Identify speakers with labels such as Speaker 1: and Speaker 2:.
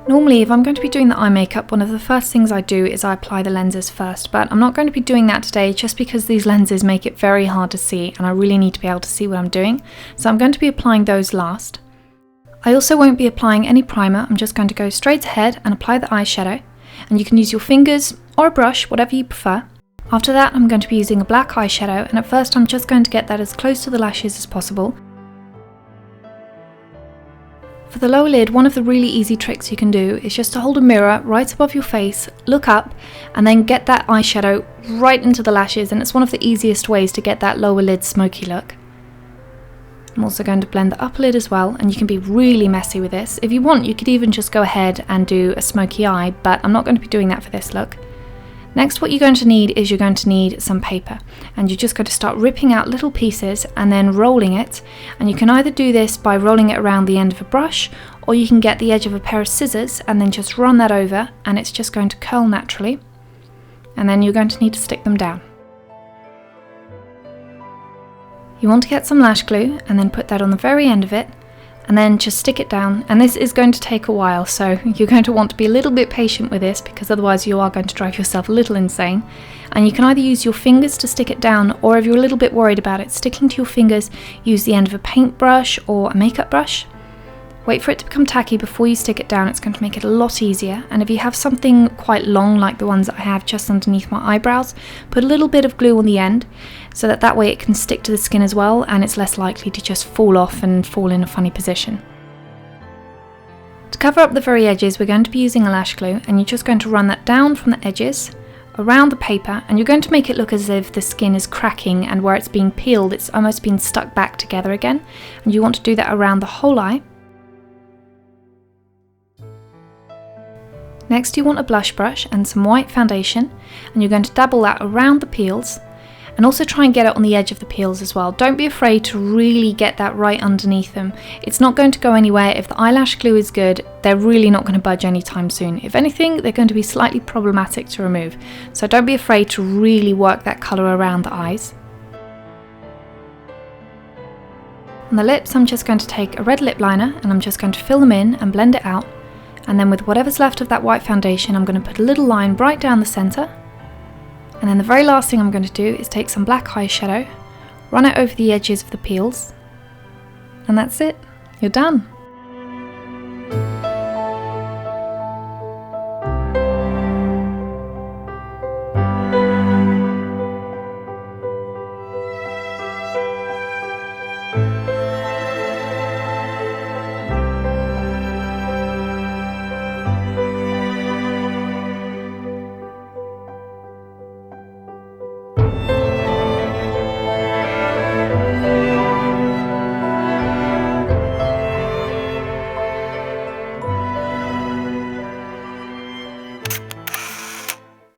Speaker 1: Normally, if I'm going to be doing the eye makeup, one of the first things I do is I apply the lenses first, but I'm not going to be doing that today just because these lenses make it very hard to see and I really need to be able to see what I'm doing. So I'm going to be applying those last. I also won't be applying any primer, I'm just going to go straight ahead and apply the eyeshadow. And you can use your fingers or a brush, whatever you prefer. After that, I'm going to be using a black eyeshadow, and at first I'm just going to get that as close to the lashes as possible. For the lower lid, one of the really easy tricks you can do is just to hold a mirror right above your face, look up, and then get that eyeshadow right into the lashes, and it's one of the easiest ways to get that lower lid smoky look. I'm also going to blend the upper lid as well, and you can be really messy with this. If you want, you could even just go ahead and do a smoky eye, but I'm not going to be doing that for this look. Next, what you're going to need is you're going to need some paper, and you're just going to start ripping out little pieces and then rolling it. And you can either do this by rolling it around the end of a brush, or you can get the edge of a pair of scissors and then just run that over, and it's just going to curl naturally. And then you're going to need to stick them down. You want to get some lash glue and then put that on the very end of it, and then just stick it down, and this is going to take a while, so you're going to want to be a little bit patient with this because otherwise you are going to drive yourself a little insane. And you can either use your fingers to stick it down, or if you're a little bit worried about it sticking to your fingers, use the end of a paintbrush or a makeup brush. Wait for it to become tacky before you stick it down, it's going to make it a lot easier. And if you have something quite long like the ones that I have just underneath my eyebrows, put a little bit of glue on the end so that way it can stick to the skin as well, and it's less likely to just fall off and fall in a funny position. To cover up the very edges, we're going to be using a lash glue, and you're just going to run that down from the edges around the paper, and you're going to make it look as if the skin is cracking, and where it's being peeled it's almost been stuck back together again, and you want to do that around the whole eye. Next, you want a blush brush and some white foundation, and you're going to dabble that around the peels, and also try and get it on the edge of the peels as well. Don't be afraid to really get that right underneath them. It's not going to go anywhere. If the eyelash glue is good, they're really not going to budge anytime soon. If anything, they're going to be slightly problematic to remove. So don't be afraid to really work that colour around the eyes. On the lips, I'm just going to take a red lip liner, and I'm just going to fill them in and blend it out. And then with whatever's left of that white foundation, I'm going to put a little line right down the centre. And then the very last thing I'm going to do is take some black eyeshadow, run it over the edges of the peels, and that's it, you're done.